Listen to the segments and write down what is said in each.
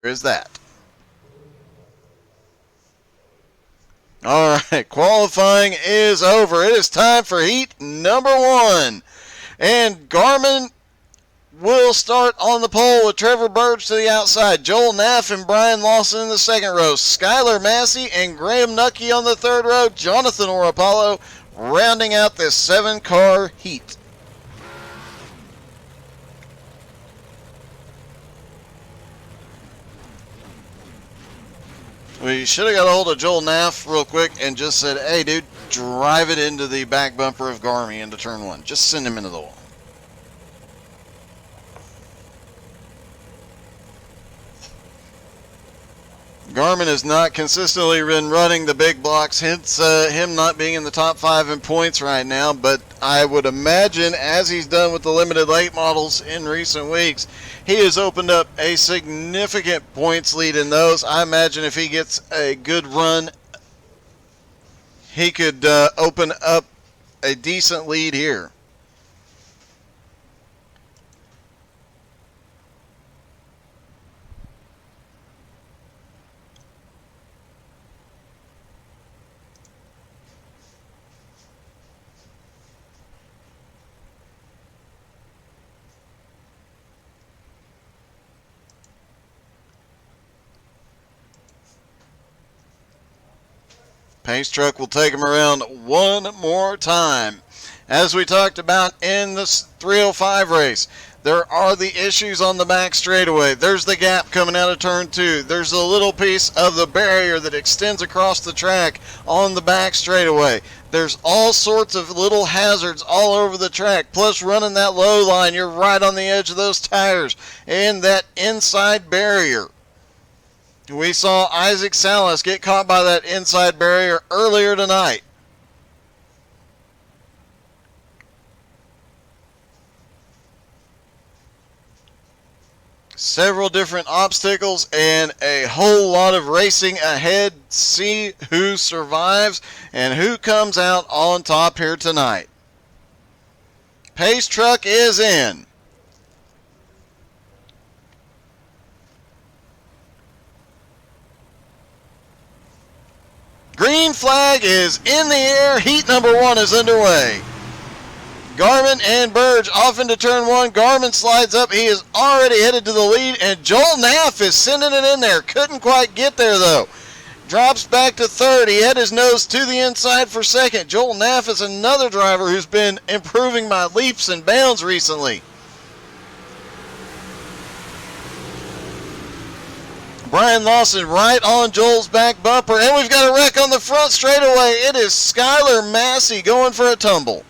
Is that. All right, qualifying is over. It is time for heat number 1. And Garmin will start on the pole with Trevor Burge to the outside. Joel Naff and Brian Lawson in the second row. Skylar Massey and Graham Nucky on the third row. Jonathan Orapollo rounding out this 7-car heat. We should have got a hold of Joel Naff real quick and just said, hey, dude, drive it into the back bumper of Garmy into turn 1. Just send him into the wall. Garmin has not consistently been running the big blocks, hence him not being in the top 5 in points right now. But I would imagine, as he's done with the limited late models in recent weeks, he has opened up a significant points lead in those. I imagine if he gets a good run, he could open up a decent lead here. Pace truck will take him around one more time. As we talked about in the 305 race, there are the issues on the back straightaway. There's the gap coming out of turn 2. There's a little piece of the barrier that extends across the track on the back straightaway. There's all sorts of little hazards all over the track. Plus, running that low line, you're right on the edge of those tires and that inside barrier. We saw Isaac Salas get caught by that inside barrier earlier tonight. Several different obstacles and a whole lot of racing ahead. See who survives and who comes out on top here tonight. Pace truck is in. Green flag is in the air. Heat number 1 is underway. Garmin and Burge off into turn 1. Garmin slides up. He is already headed to the lead, and Joel Naff is sending it in there. Couldn't quite get there, though. Drops back to third. He had his nose to the inside for second. Joel Naff is another driver who's been improving by leaps and bounds recently. Brian Lawson right on Joel's back bumper, and we've got a wreck on the front straightaway. It is Skylar Massey going for a tumble.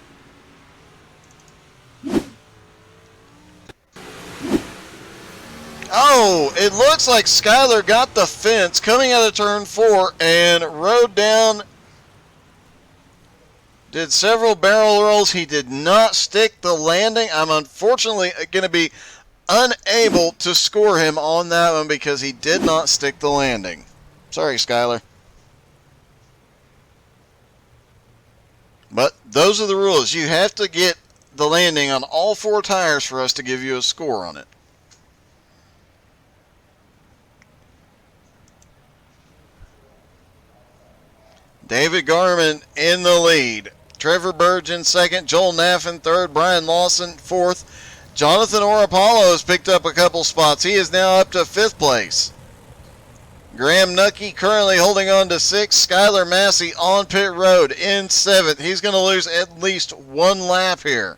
Oh, it looks like Skylar got the fence coming out of turn 4 and rode down. Did several barrel rolls. He did not stick the landing. I'm unfortunately going to be unable to score him on that one because he did not stick the landing. Sorry, Skylar. But those are the rules. You have to get the landing on all 4 tires for us to give you a score on it. David Garmin in the lead. Trevor Burge in second. Joel Naff in third. Brian Lawson fourth. Jonathan Orapollo has picked up a couple spots. He is now up to 5th place. Graham Nucky currently holding on to 6th. Skylar Massey on pit road in 7th. He's going to lose at least 1 lap here.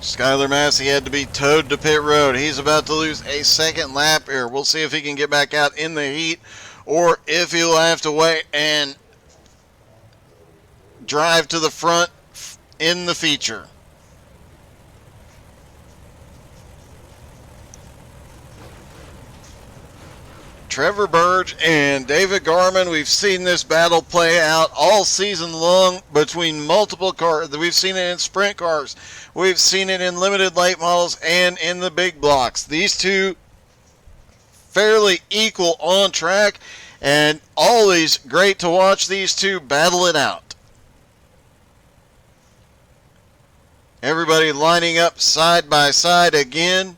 Skylar Massey had to be towed to pit road. He's about to lose a 2nd lap here. We'll see if he can get back out in the heat or if he'll have to wait and drive to the front in the feature. Trevor Burge and David Garman. We've seen this battle play out all season long between multiple cars. We've seen it in sprint cars. We've seen it in limited late models and in the big blocks. These two fairly equal on track, and always great to watch these two battle it out. Everybody lining up side by side again.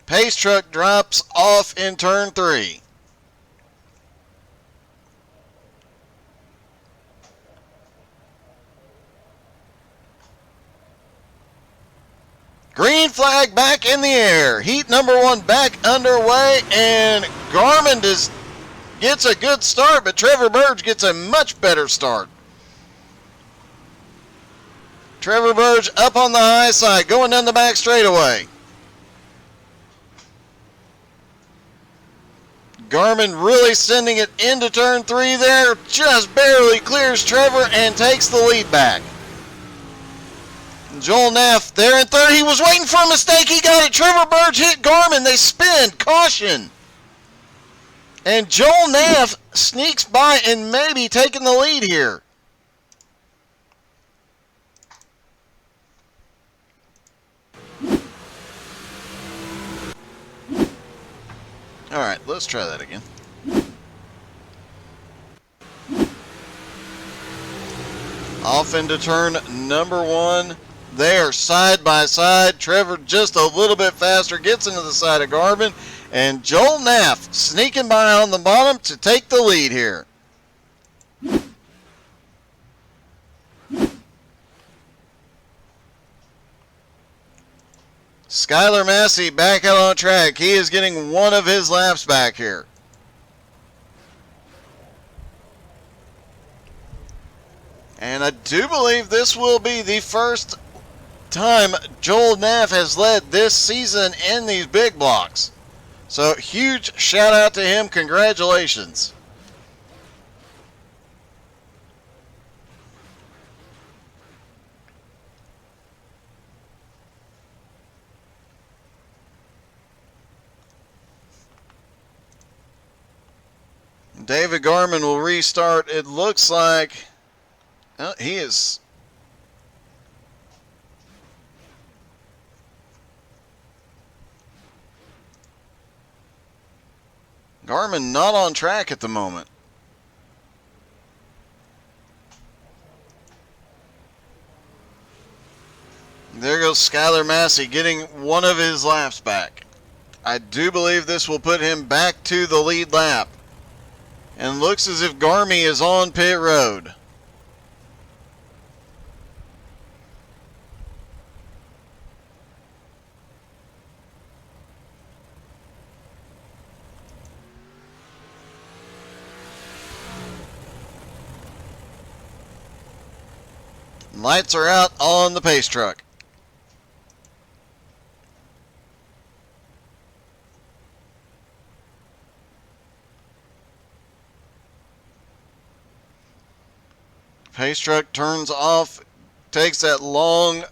Pace truck drops off in turn 3. Green flag back in the air. Heat number 1 back underway, and Garmin gets a good start, but Trevor Burge gets a much better start. Trevor Burge up on the high side, going down the back straightaway. Garmin really sending it into turn 3 there. Just barely clears Trevor and takes the lead back. Joel Neff there in third. He was waiting for a mistake. He got it. Trevor Burge hit Garmin. They spin. Caution. And Joel Neff sneaks by and maybe taking the lead here. All right, let's try that again. Off into turn number 1. They are side by side. Trevor just a little bit faster, gets into the side of Garmin, and Joel Neff sneaking by on the bottom to take the lead here. Skylar Massey back out on track. He is getting one of his laps back here. And I do believe this will be the first time Joel Neff has led this season in these big blocks. So huge shout out to him. Congratulations. David Garman will restart. It looks like he is. Garman not on track at the moment. There goes Skylar Massey getting one of his laps back. I do believe this will put him back to the lead lap. And looks as if Garmy is on pit road. Lights are out on the pace truck. Pace truck turns off, takes that long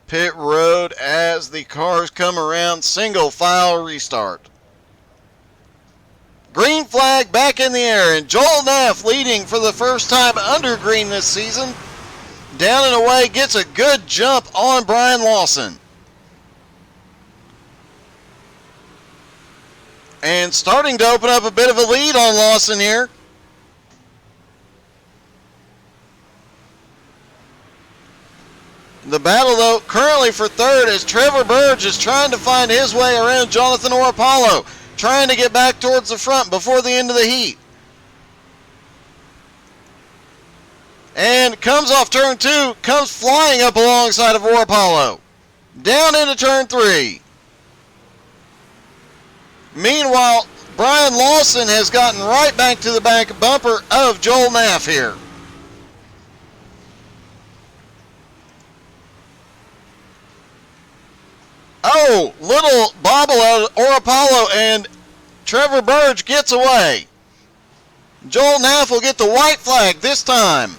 pit road as the cars come around. Single file restart. Green flag back in the air, and Joel Neff leading for the first time under green this season. Down and away, gets a good jump on Brian Lawson. And starting to open up a bit of a lead on Lawson here. The battle, though, currently for third as Trevor Burge is trying to find his way around Jonathan Orapollo, trying to get back towards the front before the end of the heat. And comes off turn 2, comes flying up alongside of Orapollo. Down into turn 3. Meanwhile, Brian Lawson has gotten right back to the back bumper of Joel Neff here. Oh, little bobble out of Orapollo, and Trevor Burge gets away. Joel Neff will get the white flag this time.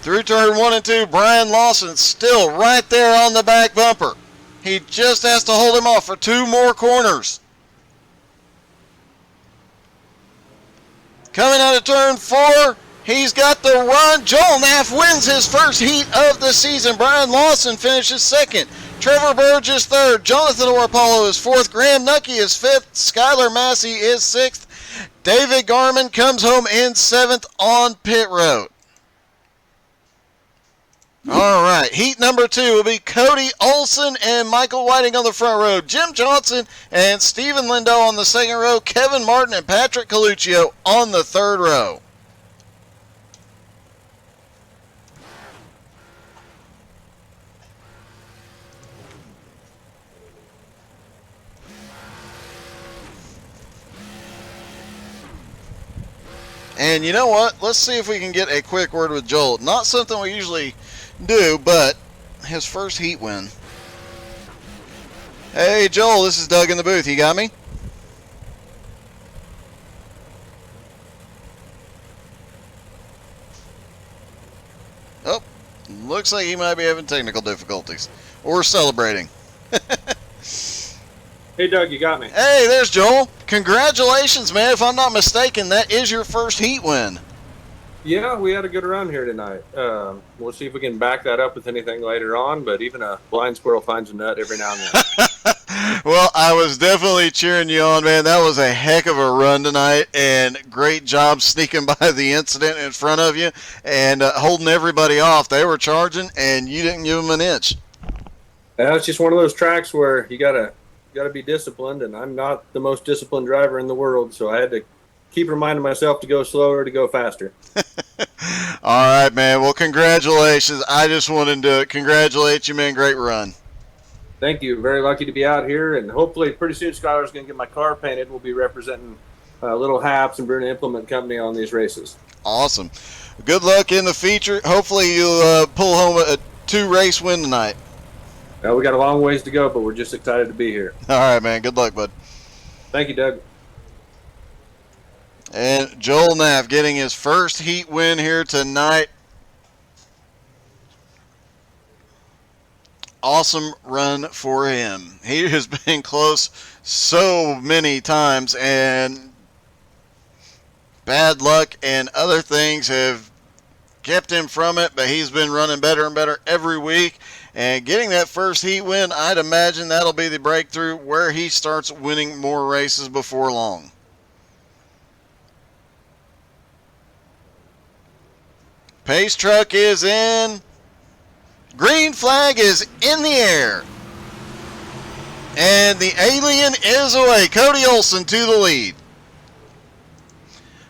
Through turn 1 and 2, Brian Lawson still right there on the back bumper. He just has to hold him off for 2 more corners. Coming out of turn 4, he's got the run. Joel Naff wins his first heat of the season. Brian Lawson finishes second. Trevor Burge is third. Jonathan Orpolo is fourth. Graham Nucky is fifth. Skylar Massey is sixth. David Garman comes home in seventh on pit road. All right, heat number 2 will be Cody Olson and Michael Whiting on the front row. Jim Johnson and Stephen Lindo on the second row. Kevin Martin and Patrick Coluccio on the third row. And you know what? Let's see if we can get a quick word with Joel. Not something we usually do, but his first heat win. Hey, Joel, this is Doug in the booth. You got me? Oh, looks like he might be having technical difficulties. Or celebrating. Hey, Doug, you got me. Hey, there's Joel. Congratulations, man. If I'm not mistaken, that is your first heat win. Yeah, we had a good run here tonight. We'll see if we can back that up with anything later on, but even a blind squirrel finds a nut every now and then. Well, I was definitely cheering you on, man. That was a heck of a run tonight, and great job sneaking by the incident in front of you and holding everybody off. They were charging, and you didn't give them an inch. It's just one of those tracks where you gotta be disciplined, and I'm not the most disciplined driver in the world, so I had to keep reminding myself to go slower, to go faster. All right, man. Well, congratulations. I just wanted to congratulate you, man. Great run. Thank you. Very lucky to be out here, and hopefully pretty soon Skylar's going to get my car painted. We'll be representing Little Haps and Bruno Implement Company on these races. Awesome. Good luck in the feature. Hopefully you'll pull home a 2-race win tonight. We got a long ways to go, but we're just excited to be here. All right, man. Good luck, bud. Thank you, Doug. And Joel Naff getting his first heat win here tonight. Awesome run for him. He has been close so many times, and bad luck and other things have kept him from it, but he's been running better and better every week. And getting that first heat win, I'd imagine that'll be the breakthrough where he starts winning more races before long. Pace truck is in. Green flag is in the air. And the alien is away. Cody Olson to the lead.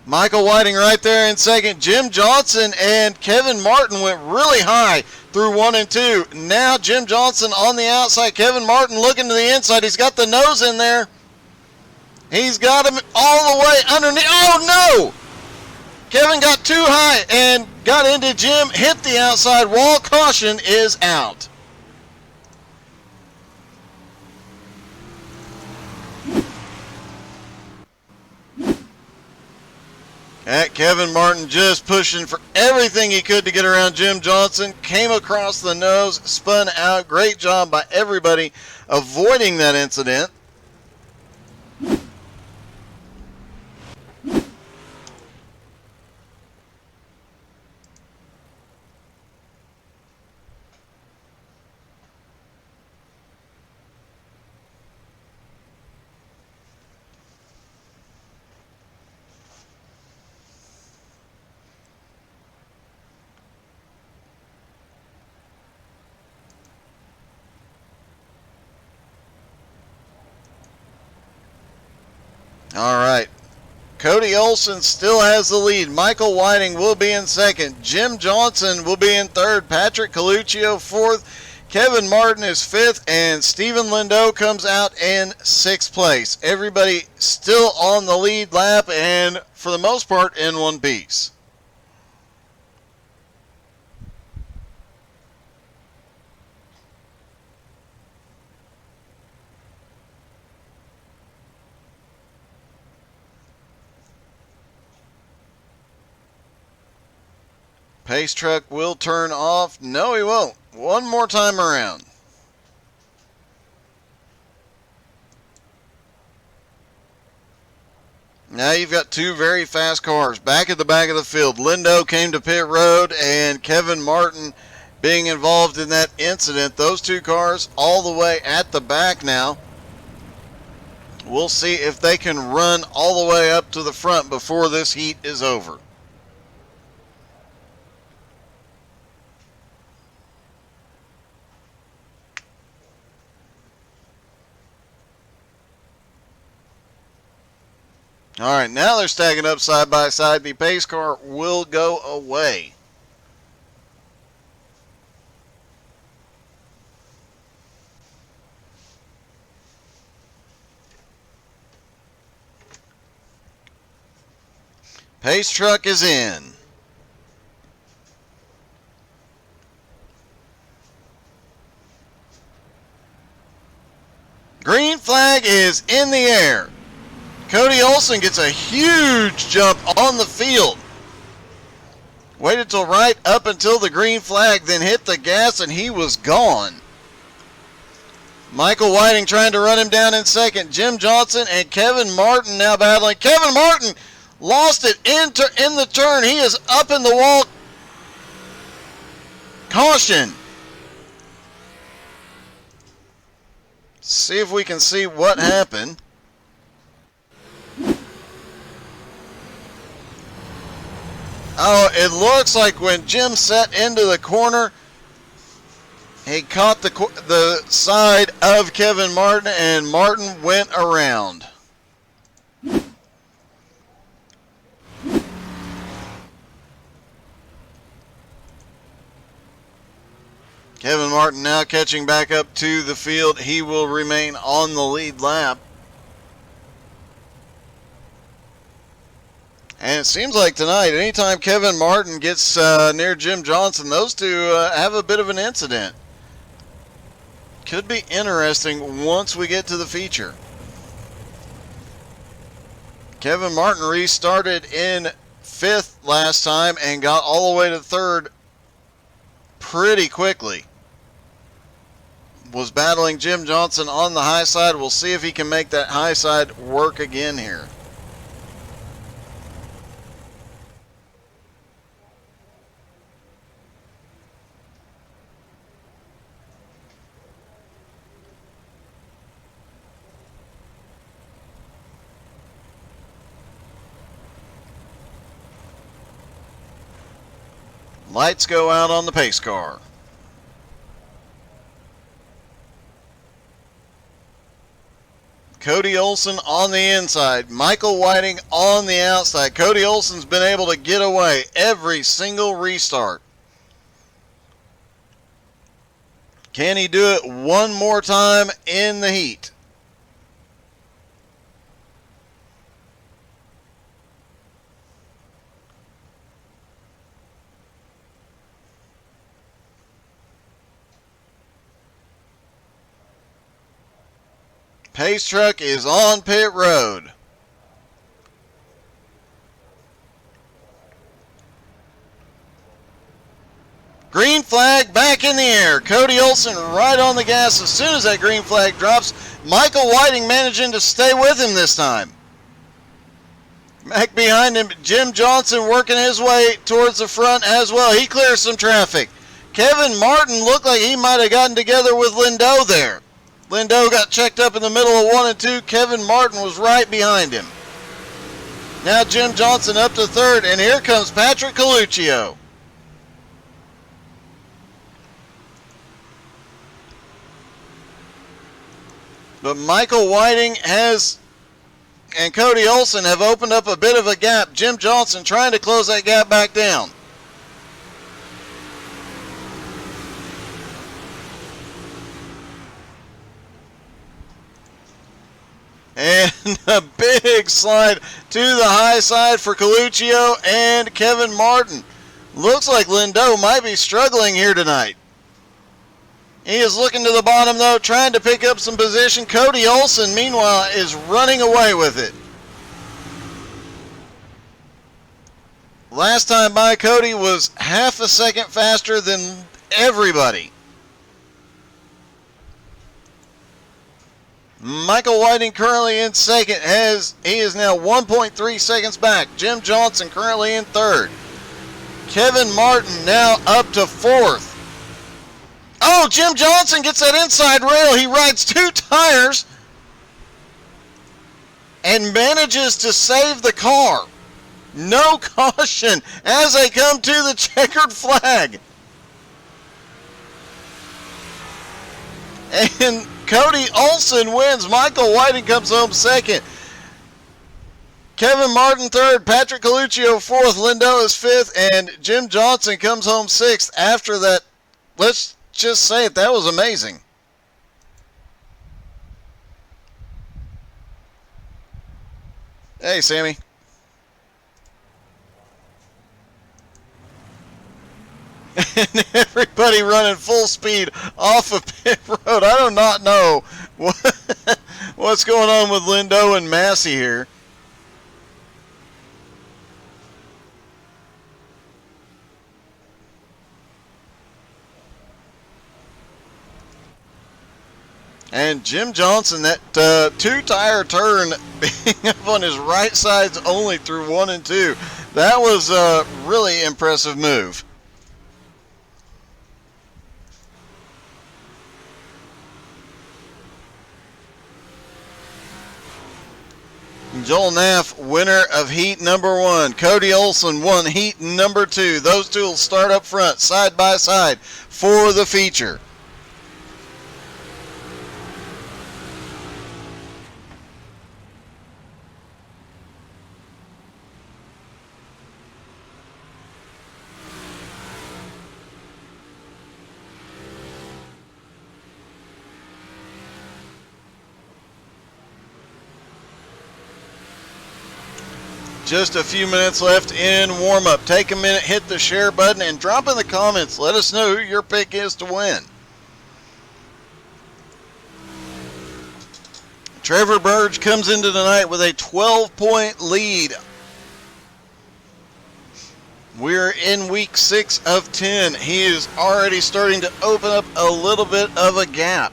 Michael Whiting right there in second. Jim Johnson and Kevin Martin went really high through 1 and 2. Now Jim Johnson on the outside. Kevin Martin looking to the inside. He's got the nose in there. He's got him all the way underneath. Oh, no! Kevin got too high and got into Jim, hit the outside wall. Caution is out. Kevin Martin just pushing for everything he could to get around Jim Johnson. Came across the nose, spun out. Great job by everybody avoiding that incident. All right. Cody Olson still has the lead. Michael Whiting will be in second. Jim Johnson will be in third. Patrick Coluccio fourth. Kevin Martin is fifth. And Stephen Lindo comes out in sixth place. Everybody still on the lead lap and for the most part in one piece. Pace truck will turn off. No, he won't. One more time around. Now you've got two very fast cars back at the back of the field. Lindo came to pit road, and Kevin Martin being involved in that incident. Those two cars all the way at the back now. We'll see if they can run all the way up to the front before this heat is over. All right, now they're stacking up side by side. The pace car will go away. Pace truck is in. Green flag is in the air. Cody Olsen gets a huge jump on the field. Waited till right up until the green flag, then hit the gas, and he was gone. Michael Whiting trying to run him down in second. Jim Johnson and Kevin Martin now battling. Kevin Martin lost it in the turn. He is up in the wall. Caution. See if we can see what happened. Oh, it looks like when Jim set into the corner, he caught the side of Kevin Martin, and Martin went around. Kevin Martin now catching back up to the field. He will remain on the lead lap. And it seems like tonight, anytime Kevin Martin gets near Jim Johnson, those two have a bit of an incident. Could be interesting once we get to the feature. Kevin Martin restarted in 5th last time and got all the way to 3rd pretty quickly. Was battling Jim Johnson on the high side. We'll see if he can make that high side work again here. Lights go out on the pace car. Cody Olsen on the inside. Michael Whiting on the outside. Cody Olsen's been able to get away every single restart. Can he do it one more time in the heat? Pace truck is on pit road. Green flag back in the air. Cody Olsen right on the gas as soon as that green flag drops. Michael Whiting managing to stay with him this time. Back behind him, Jim Johnson working his way towards the front as well. He clears some traffic. Kevin Martin looked like he might have gotten together with Lindo there. Lindo got checked up in the middle of 1 and 2. Kevin Martin was right behind him. Now Jim Johnson up to 3rd, and here comes Patrick Coluccio. But Michael Whiting and Cody Olsen have opened up a bit of a gap. Jim Johnson trying to close that gap back down. And a big slide to the high side for Coluccio and Kevin Martin. Looks like Lindo might be struggling here tonight. He is looking to the bottom, though, trying to pick up some position. Cody Olsen, meanwhile, is running away with it. Last time by, Cody was half a second faster than everybody. Michael Whiting currently in second. He is now 1.3 seconds back. Jim Johnson currently in third. Kevin Martin now up to fourth. Oh, Jim Johnson gets that inside rail. He rides 2 tires and manages to save the car. No caution as they come to the checkered flag. And Cody Olsen wins. Michael Whiting comes home second. Kevin Martin third. Patrick Coluccio fourth. Lindo is fifth. And Jim Johnson comes home sixth. After that, let's just say it, that was amazing. Hey, Sammy. And everybody running full speed off of pit road. I do not know what's going on with Lindo and Massey here. And Jim Johnson, that 2-tire turn being up on his right sides only through 1 and 2. That was a really impressive move. Joel Naff, winner of heat number 1. Cody Olsen won heat number 2. Those two will start up front, side by side, for the feature. Just a few minutes left in warm-up. Take a minute, hit the share button, and drop in the comments. Let us know who your pick is to win. Trevor Burge comes into tonight with a 12-point lead. We're in week 6 of 10. He is already starting to open up a little bit of a gap.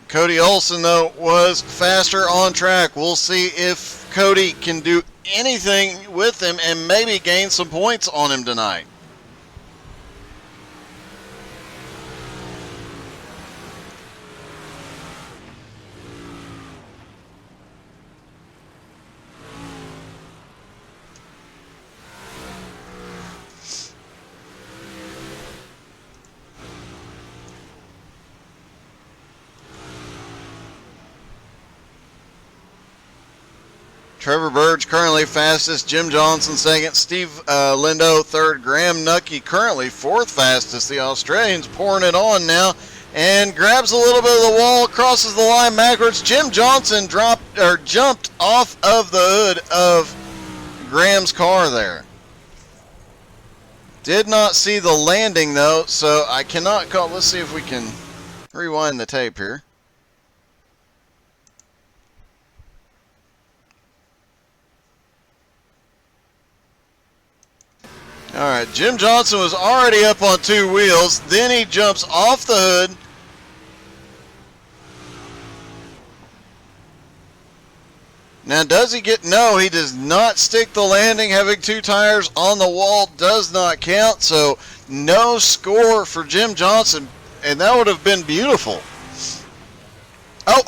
Cody Olsen, though, was faster on track. We'll see if Cody can do anything with him and maybe gain some points on him tonight. Trevor Burge currently fastest, Jim Johnson second, Steve Lindo third, Graham Nucky currently fourth fastest. The Australians pouring it on now and grabs a little bit of the wall, crosses the line backwards. Jim Johnson jumped off of the hood of Graham's car there. Did not see the landing though, so I cannot call. Let's see if we can rewind the tape here. All right, Jim Johnson was already up on 2 wheels. Then he jumps off the hood. Now, does he get... No, he does not stick the landing. Having 2 tires on the wall does not count. So, no score for Jim Johnson. And that would have been beautiful. Oh!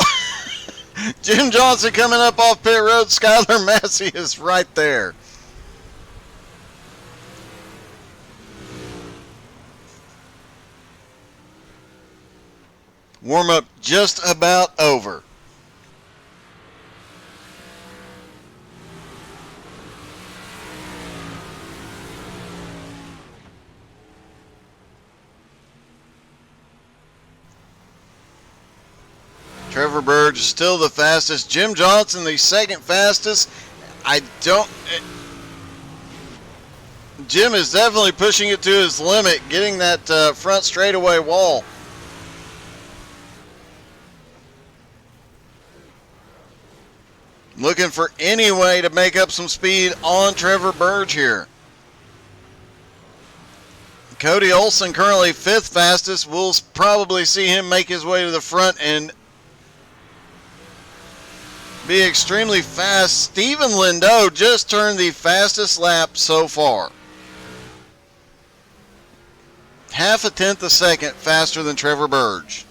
Jim Johnson coming up off pit road. Skylar Massey is right there. Warm-up just about over. Trevor Burge is still the fastest. Jim Johnson the second fastest. Jim is definitely pushing it to his limit, getting that front straightaway wall. Looking for any way to make up some speed on Trevor Burge here. Cody Olsen currently 5th fastest. We'll probably see him make his way to the front and be extremely fast. Steven Lindo just turned the fastest lap so far. Half a tenth a second faster than Trevor Burge.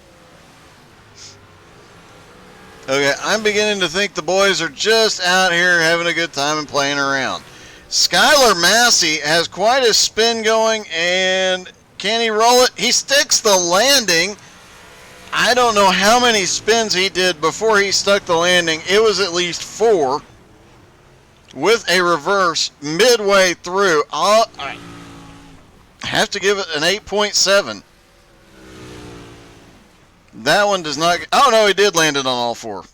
Okay, I'm beginning to think the boys are just out here having a good time and playing around. Skylar Massey has quite a spin going, and can he roll it? He sticks the landing. I don't know how many spins he did before he stuck the landing. It was at least 4 with a reverse midway through. I have to give it an 8.7. That one does not... Oh, no, he did land it on all 4.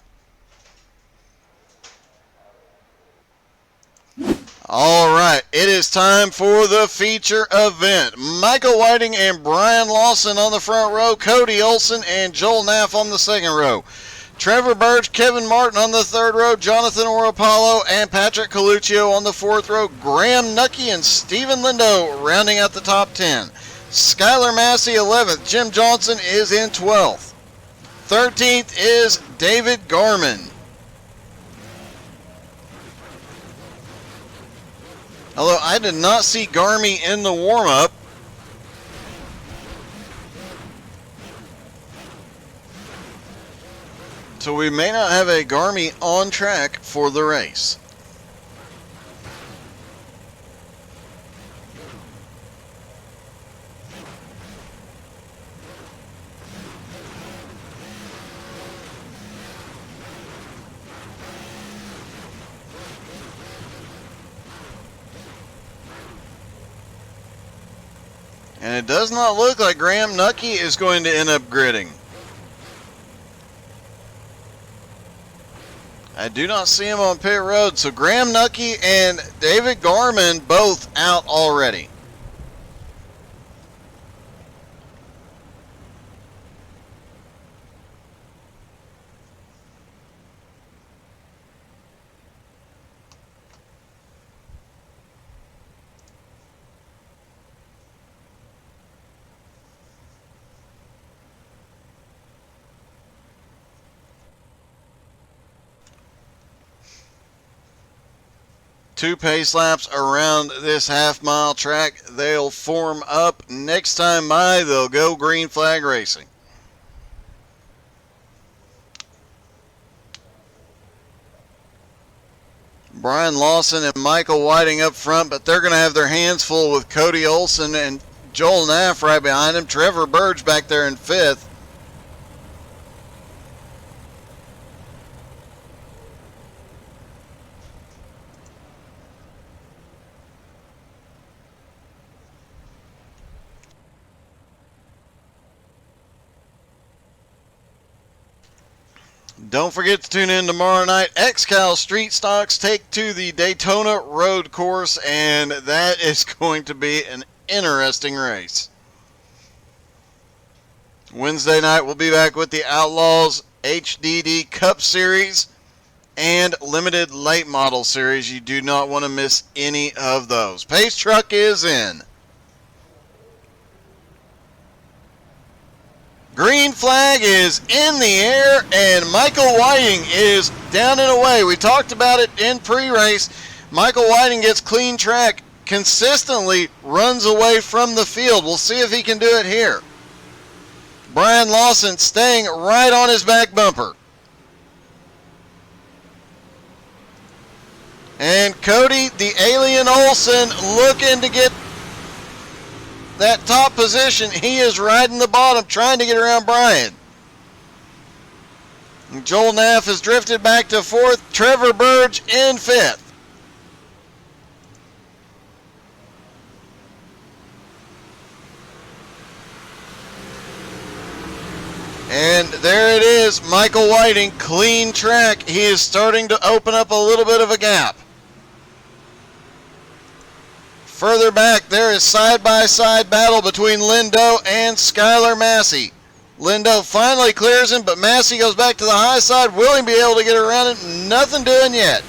All right, it is time for the feature event. Michael Whiting and Brian Lawson on the front row, Cody Olsen and Joel Naff on the second row. Trevor Burge, Kevin Martin on the third row, Jonathan Oropalo and Patrick Coluccio on the fourth row, Graham Nucky and Steven Lindo rounding out the top 10. Skylar Massey 11th, Jim Johnson is in 12th. 13th is David Garman. Although I did not see Garmy in the warm-up. So we may not have a Garmy on track for the race. And it does not look like Graham Nucky is going to end up gridding. I do not see him on pit road. So Graham Nucky and David Garman both out already. Two pace laps around this half-mile track. They'll form up. Next time by, they'll go green flag racing. Brian Lawson and Michael Whiting up front, but they're going to have their hands full with Cody Olsen and Joel Naff right behind him. Trevor Burge back there in 5th. Don't forget to tune in tomorrow night. XCal Street Stocks take to the Daytona Road Course, and that is going to be an interesting race. Wednesday night, we'll be back with the Outlaws HDD Cup Series and Limited Late Model Series. You do not want to miss any of those. Pace Truck is in. Green flag is in the air, and Michael Whiting is down and away. We talked about it in pre-race. Michael Whiting gets clean track, consistently runs away from the field. We'll see if he can do it here. Brian Lawson staying right on his back bumper. And Cody, the Alien Olsen, looking to get that top position. He is riding the bottom, trying to get around Brian. And Joel Naff has drifted back to 4th. Trevor Burge in 5th. And there it is, Michael Whiting, clean track. He is starting to open up a little bit of a gap. Further back, there is side-by-side battle between Lindo and Skylar Massey. Lindo finally clears him, but Massey goes back to the high side. Will he be able to get around it? Nothing doing yet.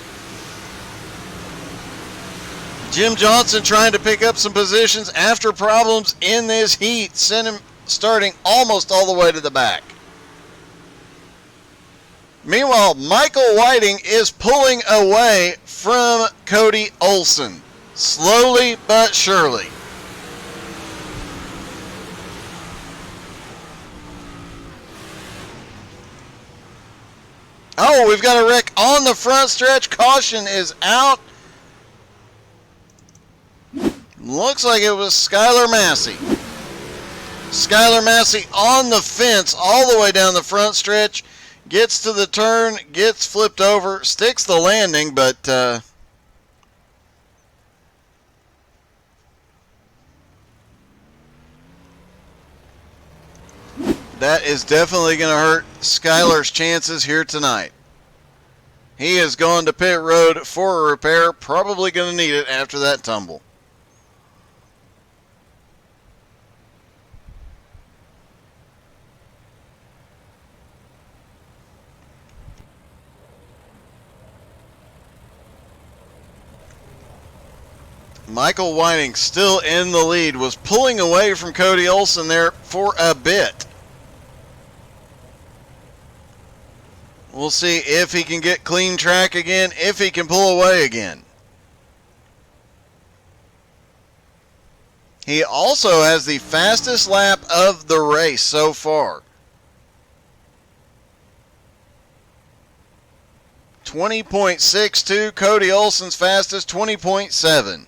Jim Johnson trying to pick up some positions after problems in this heat sent him starting almost all the way to the back. Meanwhile, Michael Whiting is pulling away from Cody Olsen, slowly but surely. Oh, we've got a wreck on the front stretch. Caution is out. Looks like it was Skylar Massey. Skylar Massey on the fence all the way down the front stretch. Gets to the turn, gets flipped over, sticks the landing, but that is definitely going to hurt Skylar's chances here tonight. He has gone to pit road for a repair, probably going to need it after that tumble. Michael Whiting still in the lead, was pulling away from Cody Olsen there for a bit. We'll see if he can get clean track again, if he can pull away again. He also has the fastest lap of the race so far. 20.62, Cody Olsen's fastest, 20.7.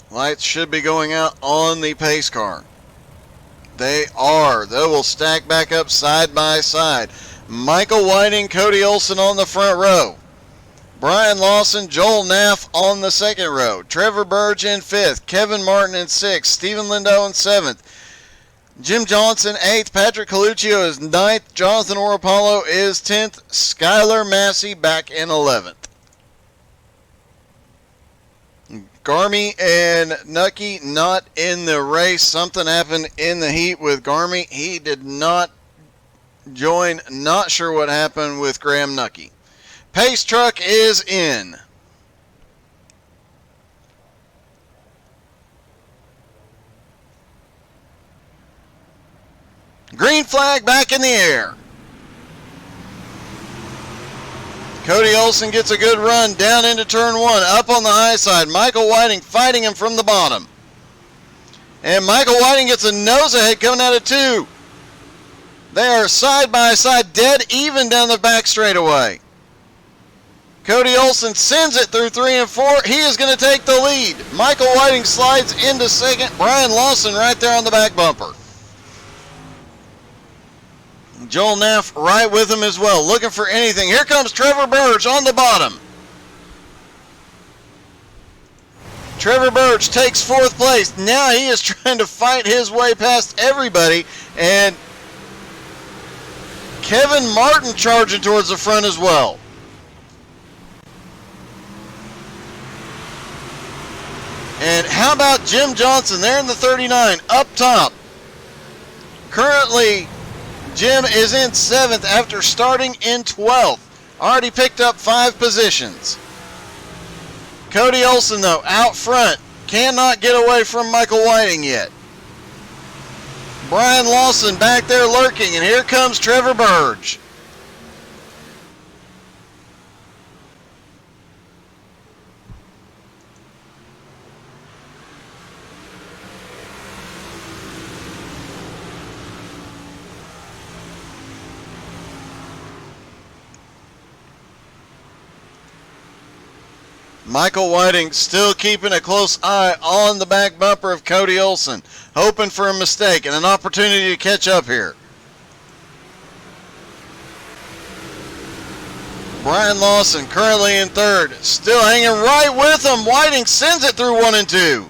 Lights should be going out on the pace car. They are. They will stack back up side by side. Michael Whiting, Cody Olsen on the front row. Brian Lawson, Joel Naff on the second row. Trevor Burge in fifth. Kevin Martin in sixth. Stephen Lindo in seventh. Jim Johnson, 8th. Patrick Coluccio is 9th. Jonathan Oropolo is 10th. Skylar Massey back in 11th. Garmy and Nucky not in the race. Something happened in the heat with Garmy. He did not join. Not sure what happened with Graham Nucky. Pace truck is in. Green flag back in the air. Cody Olsen gets a good run down into turn one, up on the high side. Michael Whiting fighting him from the bottom. And Michael Whiting gets a nose ahead coming out of two. They are side by side, dead even down the back straightaway. Cody Olsen sends it through 3 and 4. He is going to take the lead. Michael Whiting slides into second. Brian Lawson right there on the back bumper. Joel Naff right with him as well, looking for anything. Here comes Trevor Burge on the bottom. Trevor Burge takes 4th place. Now he is trying to fight his way past everybody. And Kevin Martin charging towards the front as well. And how about Jim Johnson there in the 39 up top? Currently, Jim is in 7th after starting in 12th. Already picked up 5 positions. Cody Olsen, though, out front. Cannot get away from Michael Whiting yet. Brian Lawson back there lurking, and here comes Trevor Burge. Michael Whiting still keeping a close eye on the back bumper of Cody Olsen, hoping for a mistake and an opportunity to catch up here. Brian Lawson currently in 3rd, still hanging right with him. Whiting sends it through 1 and 2.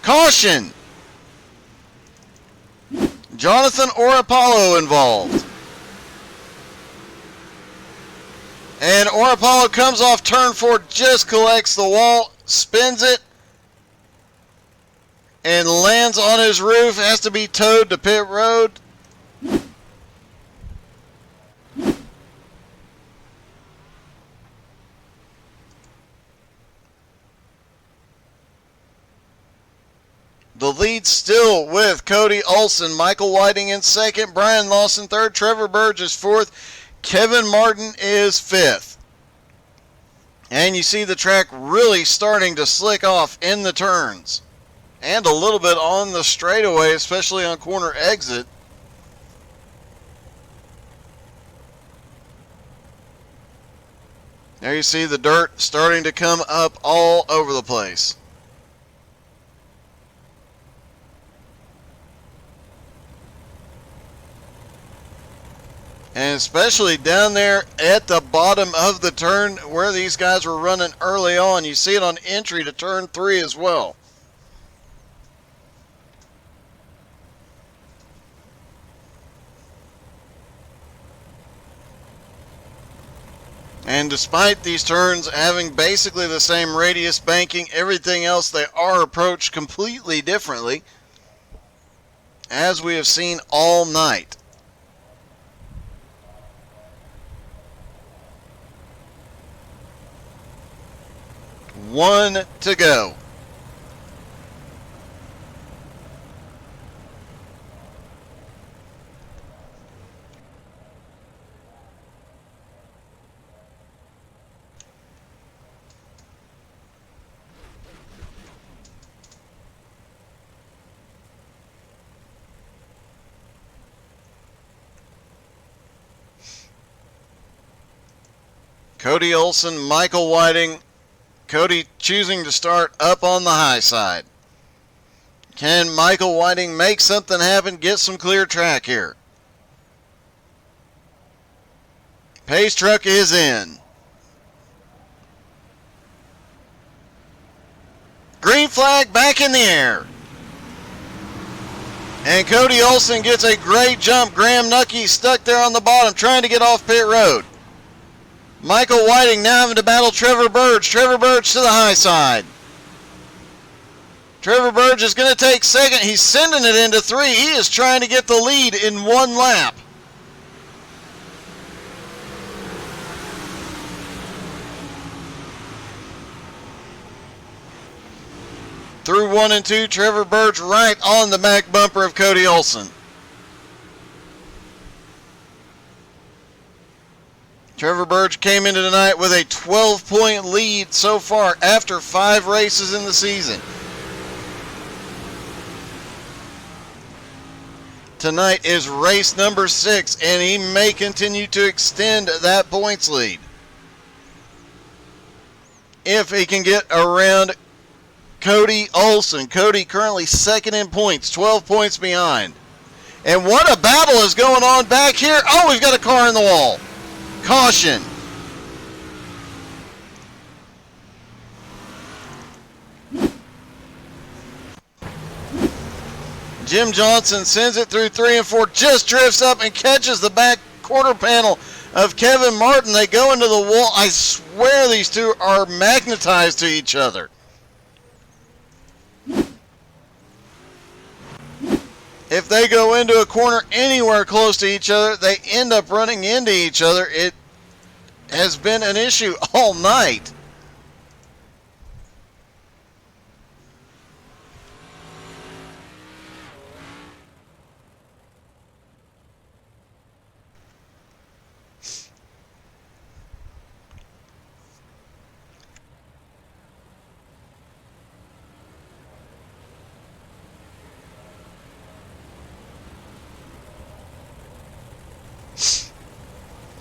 Caution! Jonathan or Apollo involved. And Orapollo comes off turn 4, just collects the wall, spins it, and lands on his roof. Has to be towed to pit road. The lead still with Cody Olson, Michael Whiting in second, Brian Lawson third, Trevor Burge is fourth, Kevin Martin is fifth. And you see the track really starting to slick off in the turns. And a little bit on the straightaway, especially on corner exit. There you see the dirt starting to come up all over the place. And especially down there at the bottom of the turn where these guys were running early on. You see it on entry to turn 3 as well. And despite these turns having basically the same radius, banking, everything else, they are approached completely differently, as we have seen all night. One to go. Cody Olson, Michael Whiting. Cody choosing to start up on the high side. Can Michael Whiting make something happen, get some clear track here? Pace truck is in. Green flag back in the air. And Cody Olson gets a great jump. Graham Nucky stuck there on the bottom trying to get off pit road. Michael Whiting now having to battle Trevor Burge. Trevor Burge to the high side. Trevor Burge is going to take second. He's sending it into 3. He is trying to get the lead in one lap. Through 1 and 2, Trevor Burge right on the back bumper of Cody Olson. Trevor Burge came into tonight with a 12-point lead so far after 5 races in the season. Tonight is race number 6, and he may continue to extend that points lead if he can get around Cody Olson. Cody currently second in points, 12 points behind. And what a battle is going on back here. Oh, we've got a car in the wall. Caution. Jim Johnson sends it through 3 and 4, just drifts up and catches the back quarter panel of Kevin Martin. They go into the wall. I swear these two are magnetized to each other. If they go into a corner anywhere close to each other, they end up running into each other. It has been an issue all night.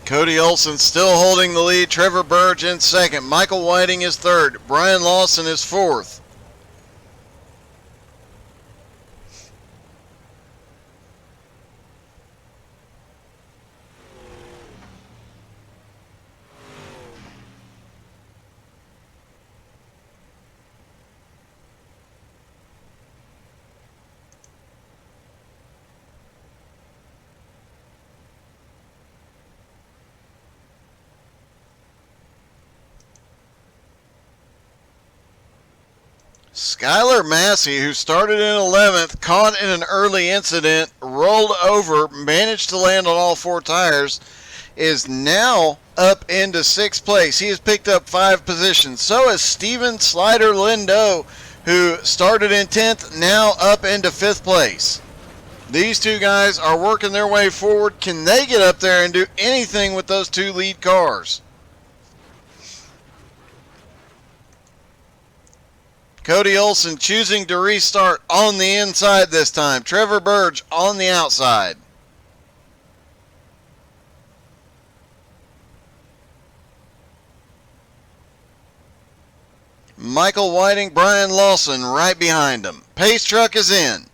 Cody Olson still holding the lead. Trevor Burge in second. Michael Whiting is third. Brian Lawson is fourth. Skylar Massey, who started in 11th, caught in an early incident, rolled over, managed to land on all 4 tires, is now up into 6th place. He has picked up 5 positions. So is Steven Slider Lindo, who started in 10th, now up into 5th place. These 2 guys are working their way forward. Can they get up there and do anything with those 2 lead cars? Cody Olsen choosing to restart on the inside this time. Trevor Burge on the outside. Michael Whiting, Brian Lawson right behind him. Pace truck is in.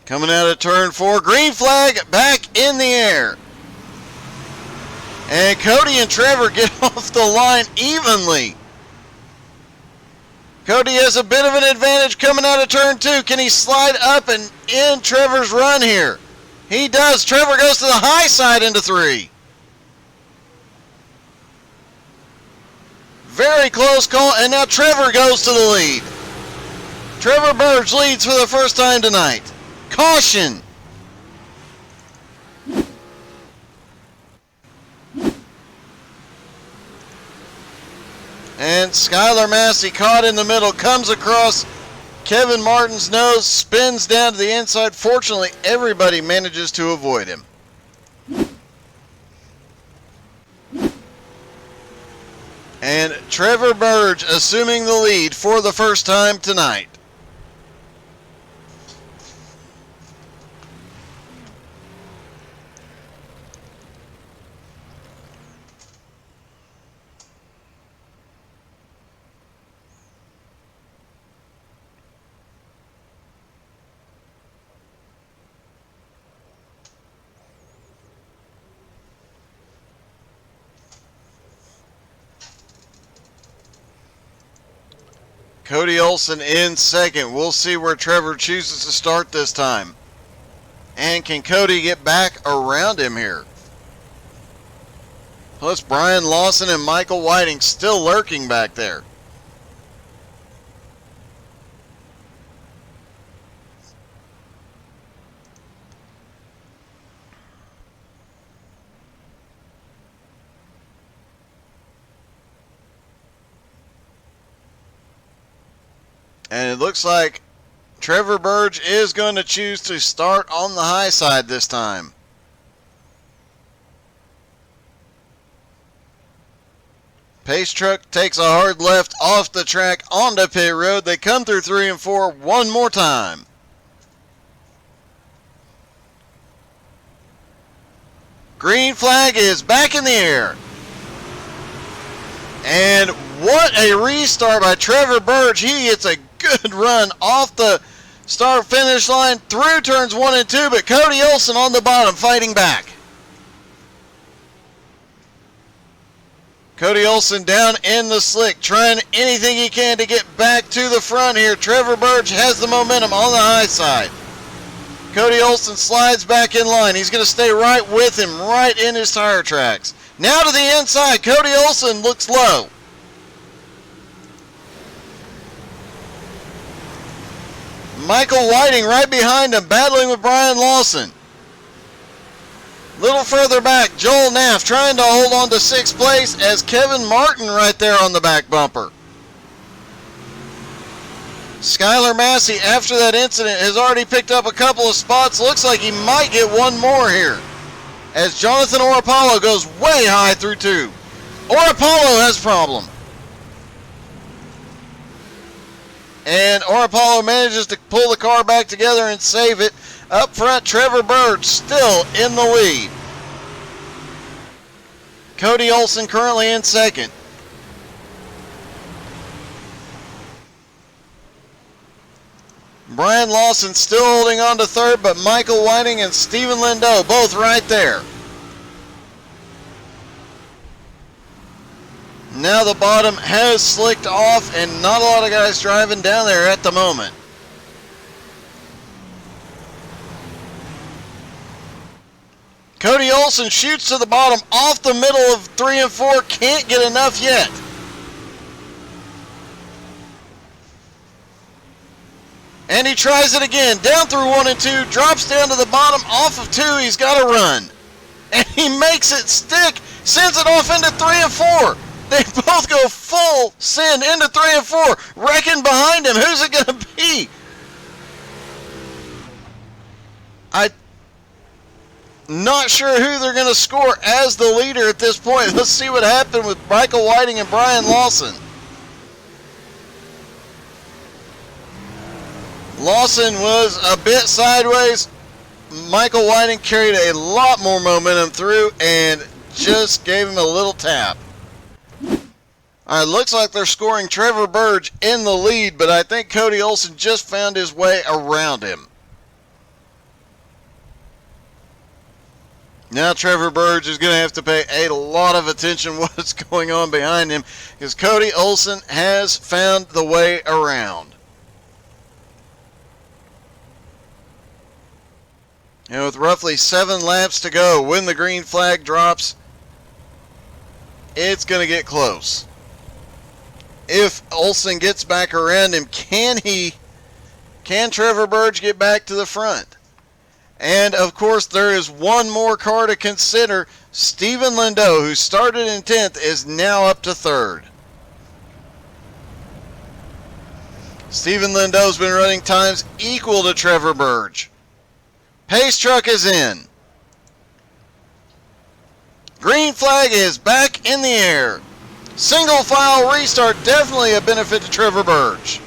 Coming out of turn 4, green flag back in the air. And Cody and Trevor get off the line evenly. Cody has a bit of an advantage coming out of turn 2. Can he slide up and in Trevor's run here? He does. Trevor goes to the high side into 3. Very close call, and now Trevor goes to the lead. Trevor Burge leads for the first time tonight. Caution! And Skylar Massey caught in the middle, comes across Kevin Martin's nose, spins down to the inside. Fortunately, everybody manages to avoid him. And Trevor Burge assuming the lead for the first time tonight. Cody Olsen in second. We'll see where Trevor chooses to start this time. And can Cody get back around him here? Plus Brian Lawson and Michael Whiting still lurking back there. And it looks like Trevor Burge is going to choose to start on the high side this time. Pace truck takes a hard left off the track onto pit road. They come through 3 and 4 one more time. Green flag is back in the air. And what a restart by Trevor Burge. He hits a good run off the start-finish line through turns 1 and 2, but Cody Olsen on the bottom fighting back. Cody Olsen down in the slick, trying anything he can to get back to the front here. Trevor Burge has the momentum on the high side. Cody Olsen slides back in line. He's going to stay right with him, right in his tire tracks. Now to the inside, Cody Olsen looks low. Michael Whiting right behind him, battling with Brian Lawson. Little further back, Joel Naff trying to hold on to 6th place as Kevin Martin right there on the back bumper. Skylar Massey, after that incident, has already picked up a couple of spots. Looks like he might get one more here, as Jonathan Orapollo goes way high through 2. Orapollo has a problem. And Orapollo manages to pull the car back together and save it. Up front, Trevor Burge still in the lead. Cody Olsen currently in second. Brian Lawson still holding on to third, but Michael Whiting and Steven Lindo both right there. Now the bottom has slicked off and not a lot of guys driving down there at the moment. Cody Olsen shoots to the bottom off the middle of 3 and 4. Can't get enough yet. And he tries it again. Down through 1 and 2. Drops down to the bottom off of 2. He's got to run. And he makes it stick. Sends it off into 3 and 4. They both go full send into 3 and 4. Wrecking behind him. Who's it going to be? I'm not sure who they're going to score as the leader at this point. Let's see what happened with Michael Whiting and Brian Lawson. Lawson was a bit sideways. Michael Whiting carried a lot more momentum through and just gave him a little tap. All right, looks like they're scoring Trevor Burge in the lead, but I think Cody Olsen just found his way around him. Now Trevor Burge is going to have to pay a lot of attention what's going on behind him, because Cody Olsen has found the way around. And with roughly 7 laps to go, when the green flag drops, it's going to get close. If Olsen gets back around him, can Trevor Burge get back to the front? And of course, there is one more car to consider. Stephen Lindau, who started in 10th, is now up to 3rd. Stephen Lindau's been running times equal to Trevor Burge. Pace truck is in. Green flag is back in the air. Single file restart, definitely a benefit to Trevor Burge.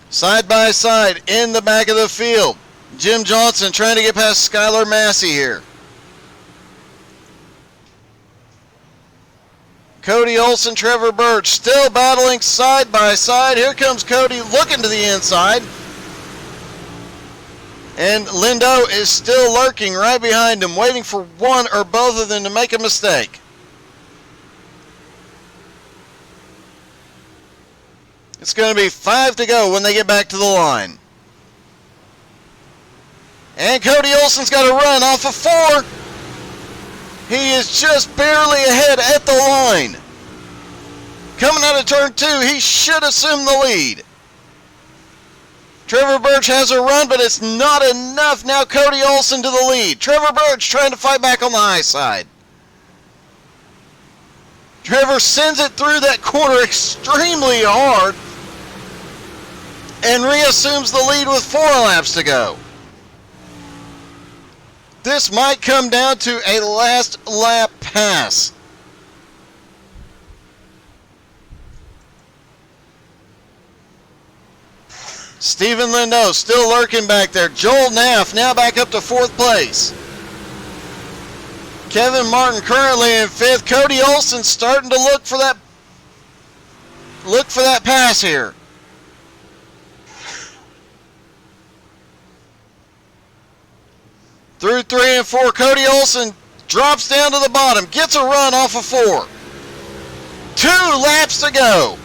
Side by side in the back of the field. Jim Johnson trying to get past Skylar Massey here. Cody Olsen, Trevor Burge still battling side by side. Here comes Cody looking to the inside. And Lindau is still lurking right behind him, waiting for one or both of them to make a mistake. It's going to be 5 to go when they get back to the line. And Cody Olsen's got a run off of 4. He is just barely ahead at the line. Coming out of turn 2, he should assume the lead. Trevor Burge has a run, but it's not enough. Now Cody Olsen to the lead. Trevor Burge trying to fight back on the high side. Trevor sends it through that corner extremely hard and reassumes the lead with 4 laps to go. This might come down to a last lap pass. Stephen Lindau still lurking back there. Joel Naff now back up to 4th place. Kevin Martin currently in 5th. Cody Olsen starting to look for that pass here. Through 3 and 4, Cody Olsen drops down to the bottom, gets a run off of 4. 2 laps to go.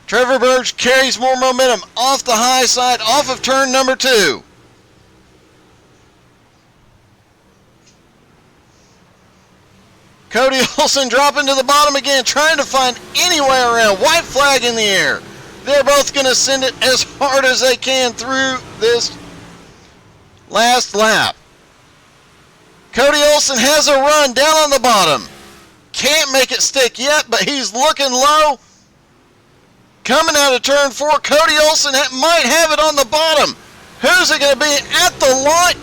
Trevor Burge carries more momentum off the high side, off of turn number 2. Cody Olsen dropping to the bottom again, trying to find any way around. White flag in the air. They're both going to send it as hard as they can through this last lap. Cody Olsen has a run down on the bottom. Can't make it stick yet, but he's looking low. Coming out of turn 4, Cody Olsen might have it on the bottom. Who's it going to be at the line?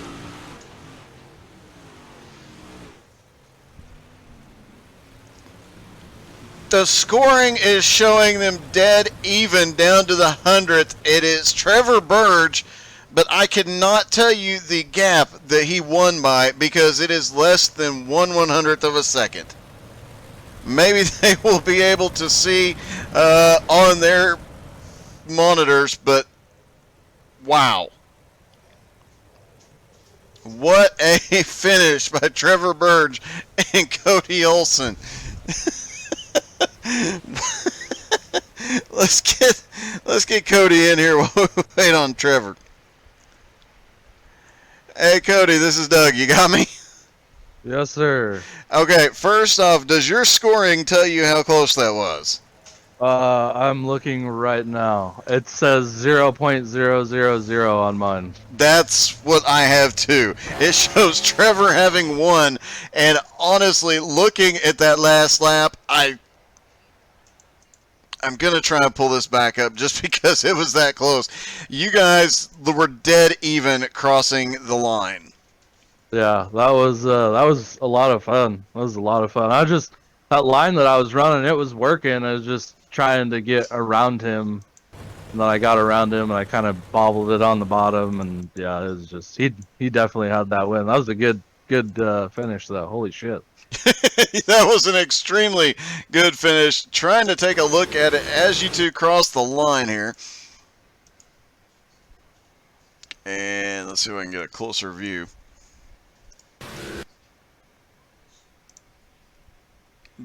The scoring is showing them dead even down to the 100th. It is Trevor Burge, but I cannot tell you the gap that he won by because it is less than 1/100th of a second. Maybe they will be able to see on their monitors, but wow. What a finish by Trevor Burge and Cody Olsen. let's get Cody in here while we wait on Trevor. Hey Cody, this is Doug. You got me? Yes, sir. Okay, first off, does your scoring tell you how close that was? I'm looking right now. It says 0.000 on mine. That's what I have too. It shows Trevor having won, and honestly, looking at that last lap, I'm gonna try and pull this back up just because it was that close. You guys were dead even crossing the line. Yeah, that was a lot of fun. That was a lot of fun. That line that I was running, it was working. I was just trying to get around him, and then I got around him, and I kind of bobbled it on the bottom, and yeah, it was just he definitely had that win. That was a good finish though. Holy shit. That was an extremely good finish. Trying to take a look at it as you two cross the line here. And let's see if I can get a closer view.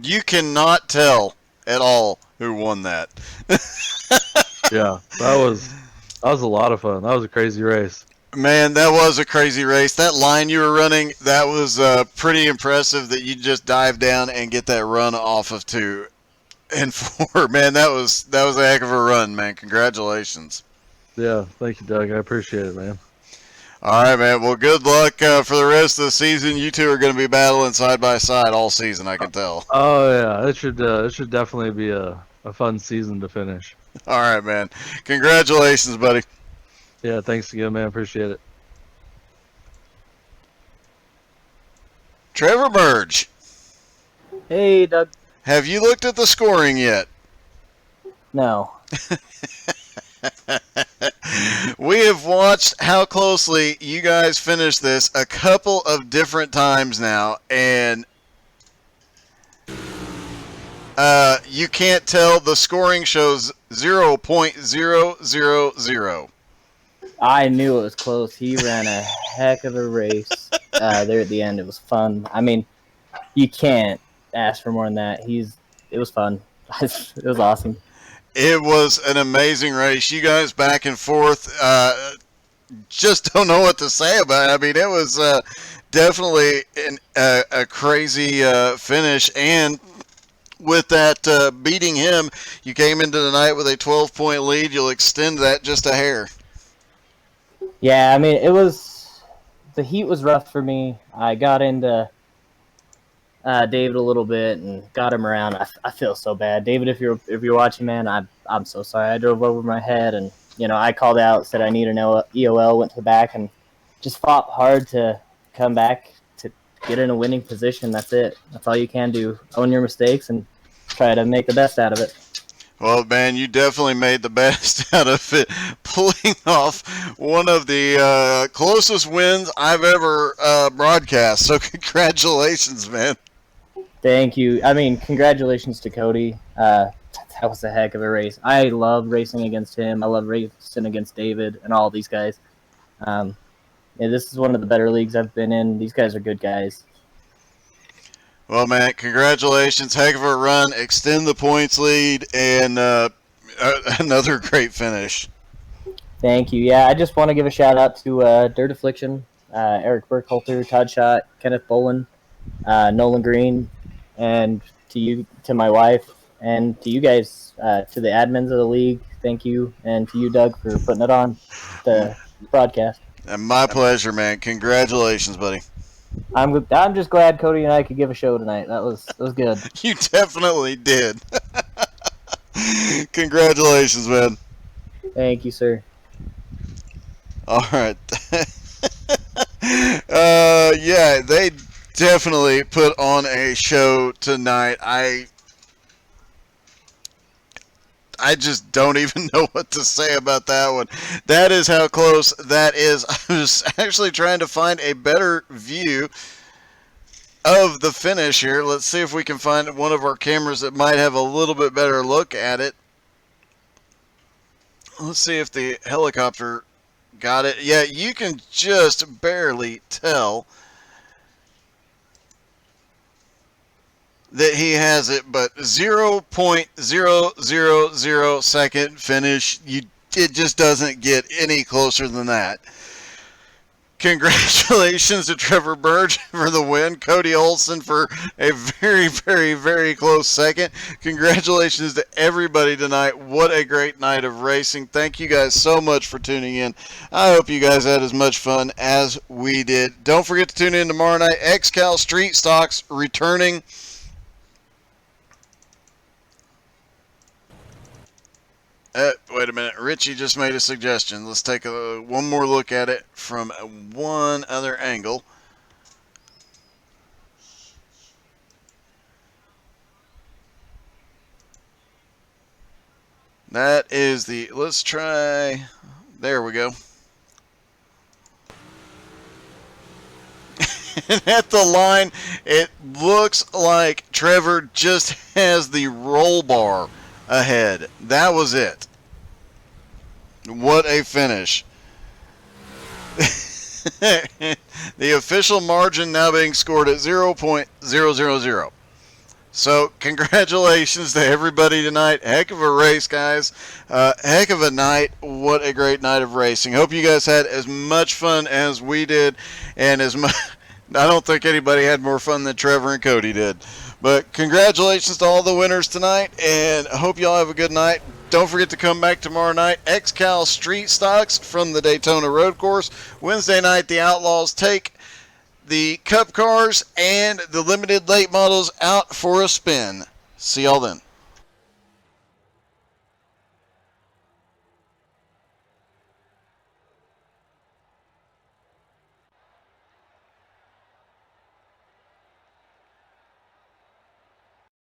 You cannot tell at all who won that. Yeah, that was a lot of fun. That was a crazy race. Man, that was a crazy race. That line you were running, that was pretty impressive that you just dive down and get that run off of 2 and 4. Man, that was a heck of a run, man. Congratulations. Yeah, thank you, Doug. I appreciate it, man. All right, man. Well, good luck for the rest of the season. You two are going to be battling side by side all season, I can tell. Oh yeah, it should definitely be a fun season to finish. All right, man. Congratulations, buddy. Yeah, thanks again, man. Appreciate it. Trevor Burge, Hey, Doug. have you looked at the scoring yet? No. We have watched how closely you guys finished this a couple of different times now, and you can't tell. The scoring shows 0.000. I knew it was close. He ran a heck of a race there at the end. It was fun. I mean, you can't ask for more than that. It was fun. It was awesome. It was an amazing race. You guys back and forth. Just don't know what to say about it. I mean, it was definitely a crazy finish. And with that beating him, you came into the night with a 12-point lead. You'll extend that just a hair. Yeah, I mean, the heat was rough for me. I got into David a little bit and got him around. I feel so bad, David. If you're watching, man, I'm so sorry. I drove over my head, and I called out, said I need an EOL, went to the back, and just fought hard to come back to get in a winning position. That's it. That's all you can do. Own your mistakes and try to make the best out of it. Well, man, you definitely made the best out of it, pulling off one of the closest wins I've ever broadcast. So congratulations, man. Thank you. I mean, congratulations to Cody. That was a heck of a race. I love racing against him. I love racing against David and all these guys. Yeah, this is one of the better leagues I've been in. These guys are good guys. Well, man, congratulations. Heck of a run. Extend the points lead, and another great finish. Thank you. Yeah, I just want to give a shout out to Dirt Affliction, Eric Burkhalter, Todd Schott, Kenneth Bolin, Nolan Green, and to my wife, and to you guys, to the admins of the league. Thank you, and to you, Doug, for putting it on the broadcast. And my pleasure, man. Congratulations, buddy. I'm just glad Cody and I could give a show tonight. That was good. You definitely did. Congratulations, man. Thank you, sir. All right. Yeah, they definitely put on a show tonight. I just don't even know what to say about that one. That is how close that is. I was actually trying to find a better view of the finish here. Let's see if we can find one of our cameras that might have a little bit better look at it. Let's see if the helicopter got it. Yeah, you can just barely tell that he has it, but 0.000 second finish. It just doesn't get any closer than that. Congratulations to Trevor Burge for the win. Cody Olson for a very, very, very close second. Congratulations to everybody tonight. What a great night of racing. Thank you guys so much for tuning in. I hope you guys had as much fun as we did. Don't forget to tune in tomorrow night. XCal Street Stocks returning. Wait a minute. Richie just made a suggestion. Let's take one more look at it from one other angle. That is the, let's try, there we go. At the line, it looks like Trevor just has the roll bar ahead. That was it. What a finish. The official margin now being scored at 0.000. So congratulations to everybody tonight. Heck of a race, guys. Heck of a night. What a great night of racing. Hope you guys had as much fun as we did, and as much. I don't think anybody had more fun than Trevor and Cody did. But congratulations to all the winners tonight, and I hope y'all have a good night. Don't forget to come back tomorrow night. XCal Street Stocks from the Daytona Road Course. Wednesday night, the Outlaws take the Cup cars and the limited late models out for a spin. See y'all then.